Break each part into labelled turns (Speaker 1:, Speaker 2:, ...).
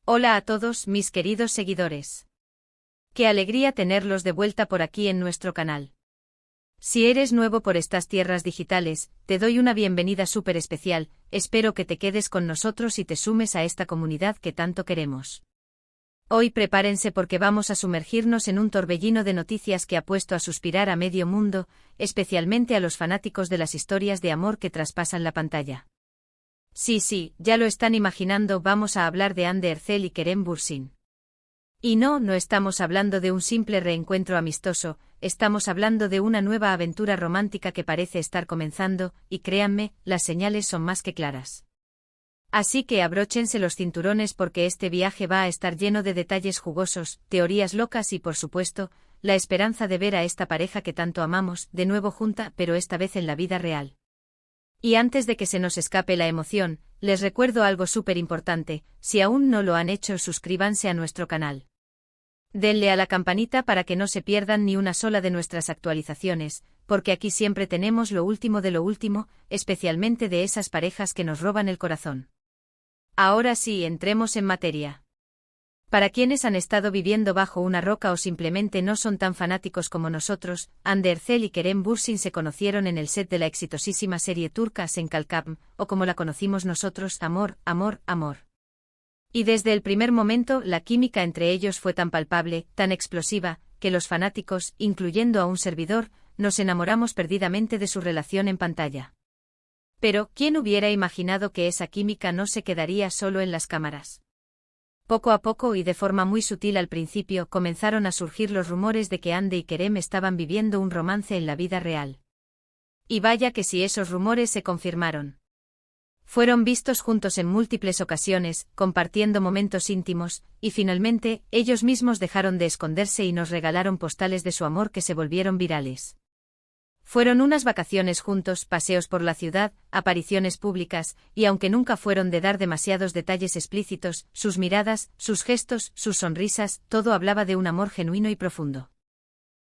Speaker 1: Hola a todos mis queridos seguidores. Qué alegría tenerlos de vuelta por aquí en nuestro canal. Si eres nuevo por estas tierras digitales, te doy una bienvenida súper especial, espero que te quedes con nosotros y te sumes a esta comunidad que tanto queremos. Hoy prepárense porque vamos a sumergirnos en un torbellino de noticias que ha puesto a suspirar a medio mundo, especialmente a los fanáticos de las historias de amor que traspasan la pantalla. Sí, ya lo están imaginando, vamos a hablar de Hande Erçel y Kerem Bürsin. Y no estamos hablando de un simple reencuentro amistoso, estamos hablando de una nueva aventura romántica que parece estar comenzando, y créanme, las señales son más que claras. Así que abróchense los cinturones porque este viaje va a estar lleno de detalles jugosos, teorías locas y por supuesto, la esperanza de ver a esta pareja que tanto amamos, de nuevo junta, pero esta vez en la vida real. Y antes de que se nos escape la emoción, les recuerdo algo súper importante, si aún no lo han hecho suscríbanse a nuestro canal. Denle a la campanita para que no se pierdan ni una sola de nuestras actualizaciones, porque aquí siempre tenemos lo último de lo último, especialmente de esas parejas que nos roban el corazón. Ahora sí, entremos en materia. Para quienes han estado viviendo bajo una roca o simplemente no son tan fanáticos como nosotros, Hande Erçel y Kerem Bürsin se conocieron en el set de la exitosísima serie turca Senkalkam, o como la conocimos nosotros, Amor. Y desde el primer momento la química entre ellos fue tan palpable, tan explosiva, que los fanáticos, incluyendo a un servidor, nos enamoramos perdidamente de su relación en pantalla. Pero, ¿quién hubiera imaginado que esa química no se quedaría solo en las cámaras? Poco a poco y de forma muy sutil al principio comenzaron a surgir los rumores de que Hande y Kerem estaban viviendo un romance en la vida real. Y vaya que si esos rumores se confirmaron. Fueron vistos juntos en múltiples ocasiones, compartiendo momentos íntimos, y finalmente, ellos mismos dejaron de esconderse y nos regalaron postales de su amor que se volvieron virales. Fueron unas vacaciones juntos, paseos por la ciudad, apariciones públicas, y aunque nunca fueron de dar demasiados detalles explícitos, sus miradas, sus gestos, sus sonrisas, todo hablaba de un amor genuino y profundo.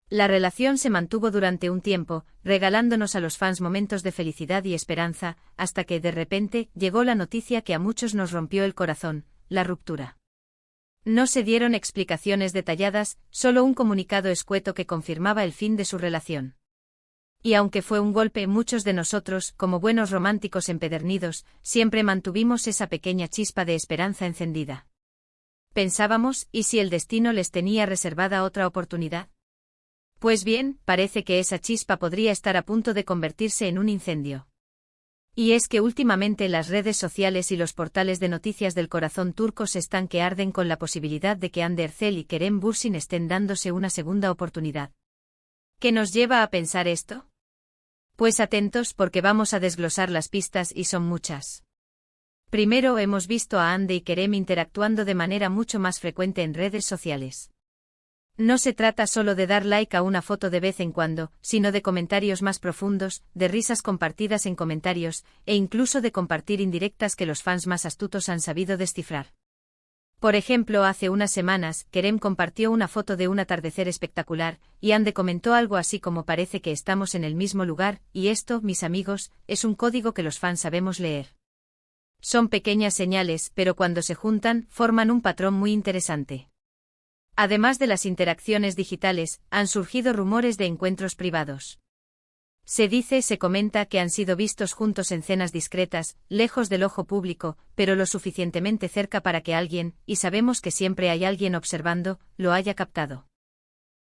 Speaker 1: La relación se mantuvo durante un tiempo, regalándonos a los fans momentos de felicidad y esperanza, hasta que de repente llegó la noticia que a muchos nos rompió el corazón, la ruptura. No se dieron explicaciones detalladas, solo un comunicado escueto que confirmaba el fin de su relación. Y aunque fue un golpe, muchos de nosotros, como buenos románticos empedernidos, siempre mantuvimos esa pequeña chispa de esperanza encendida. Pensábamos, ¿y si el destino les tenía reservada otra oportunidad? Pues bien, parece que esa chispa podría estar a punto de convertirse en un incendio. Y es que últimamente las redes sociales y los portales de noticias del corazón turcos están que arden con la posibilidad de que Hande Erçel y Kerem Bürsin estén dándose una segunda oportunidad. ¿Qué nos lleva a pensar esto? Pues atentos porque vamos a desglosar las pistas y son muchas. Primero hemos visto a Hande y Kerem interactuando de manera mucho más frecuente en redes sociales. No se trata solo de dar like a una foto de vez en cuando, sino de comentarios más profundos, de risas compartidas en comentarios, e incluso de compartir indirectas que los fans más astutos han sabido descifrar. Por ejemplo, hace unas semanas, Kerem compartió una foto de un atardecer espectacular, y Hande comentó algo así como parece que estamos en el mismo lugar, y esto, mis amigos, es un código que los fans sabemos leer. Son pequeñas señales, pero cuando se juntan, forman un patrón muy interesante. Además de las interacciones digitales, han surgido rumores de encuentros privados. Se comenta que han sido vistos juntos en cenas discretas, lejos del ojo público, pero lo suficientemente cerca para que alguien, y sabemos que siempre hay alguien observando, lo haya captado.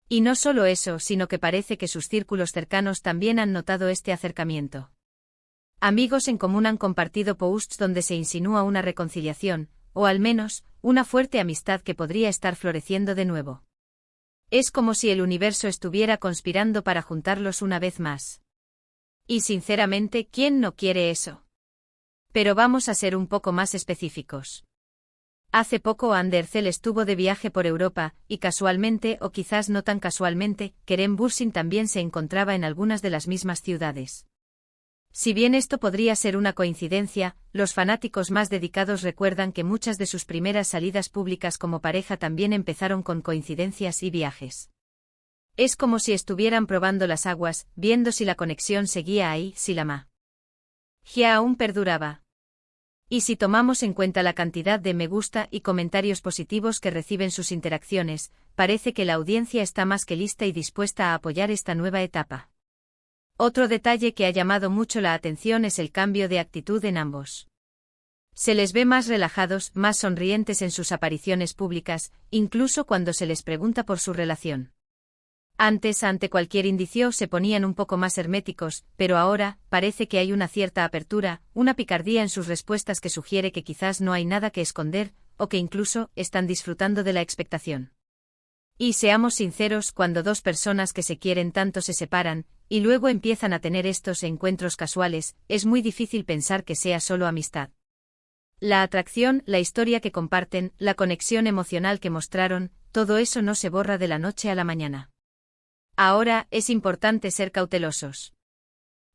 Speaker 1: Y no solo eso, sino que parece que sus círculos cercanos también han notado este acercamiento. Amigos en común han compartido posts donde se insinúa una reconciliación, o al menos, una fuerte amistad que podría estar floreciendo de nuevo. Es como si el universo estuviera conspirando para juntarlos una vez más. Y sinceramente, ¿quién no quiere eso? Pero vamos a ser un poco más específicos. Hace poco Hande Erçel estuvo de viaje por Europa, y casualmente, o quizás no tan casualmente, Kerem Bürsin también se encontraba en algunas de las mismas ciudades. Si bien esto podría ser una coincidencia, los fanáticos más dedicados recuerdan que muchas de sus primeras salidas públicas como pareja también empezaron con coincidencias y viajes. Es como si estuvieran probando las aguas, viendo si la conexión seguía ahí, si la magia aún perduraba. Y si tomamos en cuenta la cantidad de me gusta y comentarios positivos que reciben sus interacciones, parece que la audiencia está más que lista y dispuesta a apoyar esta nueva etapa. Otro detalle que ha llamado mucho la atención es el cambio de actitud en ambos. Se les ve más relajados, más sonrientes en sus apariciones públicas, incluso cuando se les pregunta por su relación. Antes, ante cualquier indicio, se ponían un poco más herméticos, pero ahora, parece que hay una cierta apertura, una picardía en sus respuestas que sugiere que quizás no hay nada que esconder, o que incluso, están disfrutando de la expectación. Y seamos sinceros, cuando dos personas que se quieren tanto se separan, y luego empiezan a tener estos encuentros casuales, es muy difícil pensar que sea solo amistad. La atracción, la historia que comparten, la conexión emocional que mostraron, todo eso no se borra de la noche a la mañana. Ahora, es importante ser cautelosos.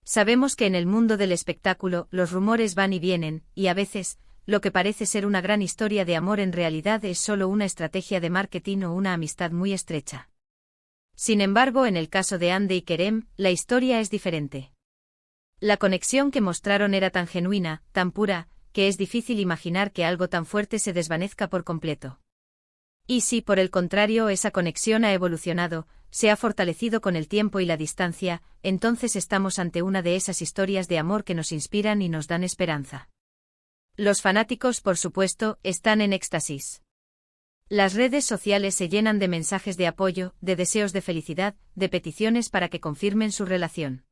Speaker 1: Sabemos que en el mundo del espectáculo, los rumores van y vienen, y a veces, lo que parece ser una gran historia de amor en realidad es solo una estrategia de marketing o una amistad muy estrecha. Sin embargo, en el caso de Hande y Kerem, la historia es diferente. La conexión que mostraron era tan genuina, tan pura, que es difícil imaginar que algo tan fuerte se desvanezca por completo. Y si, por el contrario, esa conexión ha evolucionado, se ha fortalecido con el tiempo y la distancia, entonces estamos ante una de esas historias de amor que nos inspiran y nos dan esperanza. Los fanáticos, por supuesto, están en éxtasis. Las redes sociales se llenan de mensajes de apoyo, de deseos de felicidad, de peticiones para que confirmen su relación.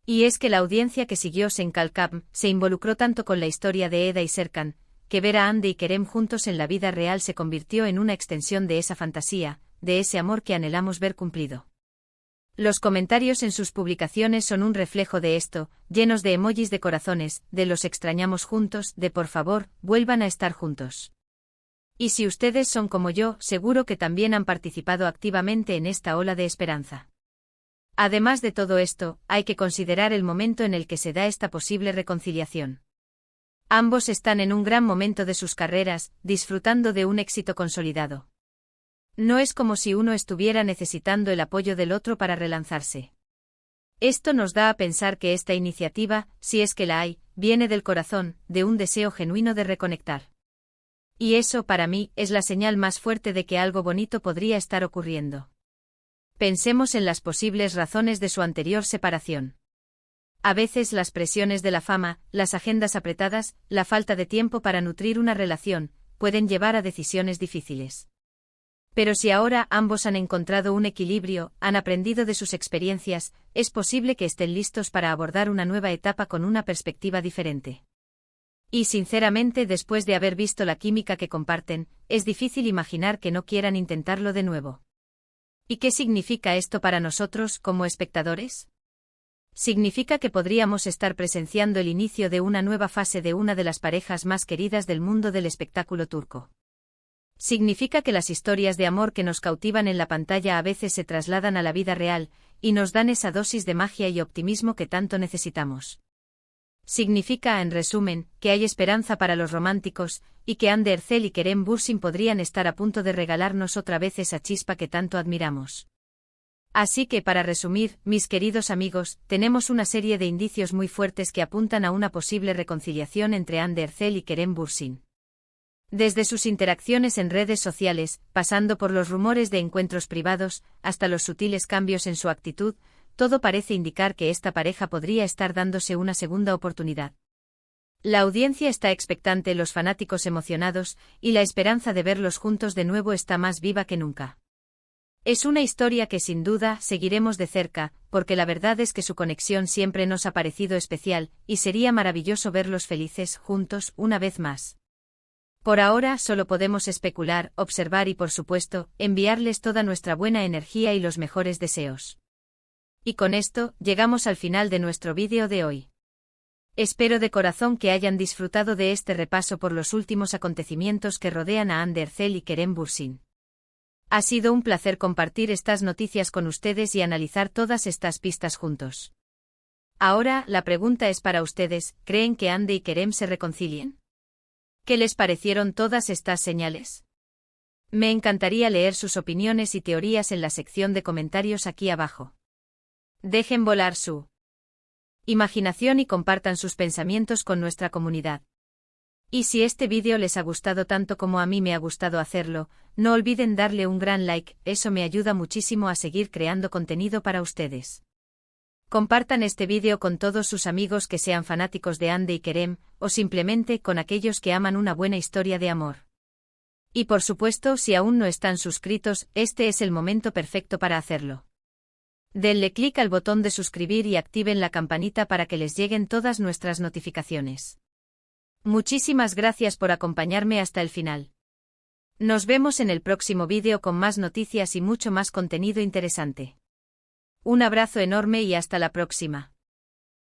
Speaker 1: Y es que la audiencia que siguió Senkalkam se involucró tanto con la historia de Eda y Serkan, que ver a Hande y Kerem juntos en la vida real se convirtió en una extensión de esa fantasía, de ese amor que anhelamos ver cumplido. Los comentarios en sus publicaciones son un reflejo de esto, llenos de emojis de corazones, de los extrañamos juntos, de por favor, vuelvan a estar juntos. Y si ustedes son como yo, seguro que también han participado activamente en esta ola de esperanza. Además de todo esto, hay que considerar el momento en el que se da esta posible reconciliación. Ambos están en un gran momento de sus carreras, disfrutando de un éxito consolidado. No es como si uno estuviera necesitando el apoyo del otro para relanzarse. Esto nos da a pensar que esta iniciativa, si es que la hay, viene del corazón, de un deseo genuino de reconectar. Y eso, para mí, es la señal más fuerte de que algo bonito podría estar ocurriendo. Pensemos en las posibles razones de su anterior separación. A veces las presiones de la fama, las agendas apretadas, la falta de tiempo para nutrir una relación, pueden llevar a decisiones difíciles. Pero si ahora ambos han encontrado un equilibrio, han aprendido de sus experiencias, es posible que estén listos para abordar una nueva etapa con una perspectiva diferente. Y sinceramente, después de haber visto la química que comparten, es difícil imaginar que no quieran intentarlo de nuevo. ¿Y qué significa esto para nosotros como espectadores? Significa que podríamos estar presenciando el inicio de una nueva fase de una de las parejas más queridas del mundo del espectáculo turco. Significa que las historias de amor que nos cautivan en la pantalla a veces se trasladan a la vida real, y nos dan esa dosis de magia y optimismo que tanto necesitamos. Significa, en resumen, que hay esperanza para los románticos, y que Hande Erçel y Kerem Bürsin podrían estar a punto de regalarnos otra vez esa chispa que tanto admiramos. Así que, para resumir, mis queridos amigos, tenemos una serie de indicios muy fuertes que apuntan a una posible reconciliación entre Hande Erçel y Kerem Bürsin. Desde sus interacciones en redes sociales, pasando por los rumores de encuentros privados, hasta los sutiles cambios en su actitud, todo parece indicar que esta pareja podría estar dándose una segunda oportunidad. La audiencia está expectante, los fanáticos emocionados, y la esperanza de verlos juntos de nuevo está más viva que nunca. Es una historia que sin duda seguiremos de cerca, porque la verdad es que su conexión siempre nos ha parecido especial, y sería maravilloso verlos felices juntos una vez más. Por ahora solo podemos especular, observar y por supuesto, enviarles toda nuestra buena energía y los mejores deseos. Y con esto, llegamos al final de nuestro vídeo de hoy. Espero de corazón que hayan disfrutado de este repaso por los últimos acontecimientos que rodean a Hande Erçel y Kerem Bürsin. Ha sido un placer compartir estas noticias con ustedes y analizar todas estas pistas juntos. Ahora, la pregunta es para ustedes, ¿creen que Hande y Kerem se reconcilien? ¿Qué les parecieron todas estas señales? Me encantaría leer sus opiniones y teorías en la sección de comentarios aquí abajo. Dejen volar su imaginación y compartan sus pensamientos con nuestra comunidad. Y si este vídeo les ha gustado tanto como a mí me ha gustado hacerlo, no olviden darle un gran like, eso me ayuda muchísimo a seguir creando contenido para ustedes. Compartan este vídeo con todos sus amigos que sean fanáticos de Hande y Kerem, o simplemente con aquellos que aman una buena historia de amor. Y por supuesto, si aún no están suscritos, este es el momento perfecto para hacerlo. Denle clic al botón de suscribir y activen la campanita para que les lleguen todas nuestras notificaciones. Muchísimas gracias por acompañarme hasta el final. Nos vemos en el próximo vídeo con más noticias y mucho más contenido interesante. Un abrazo enorme y hasta la próxima.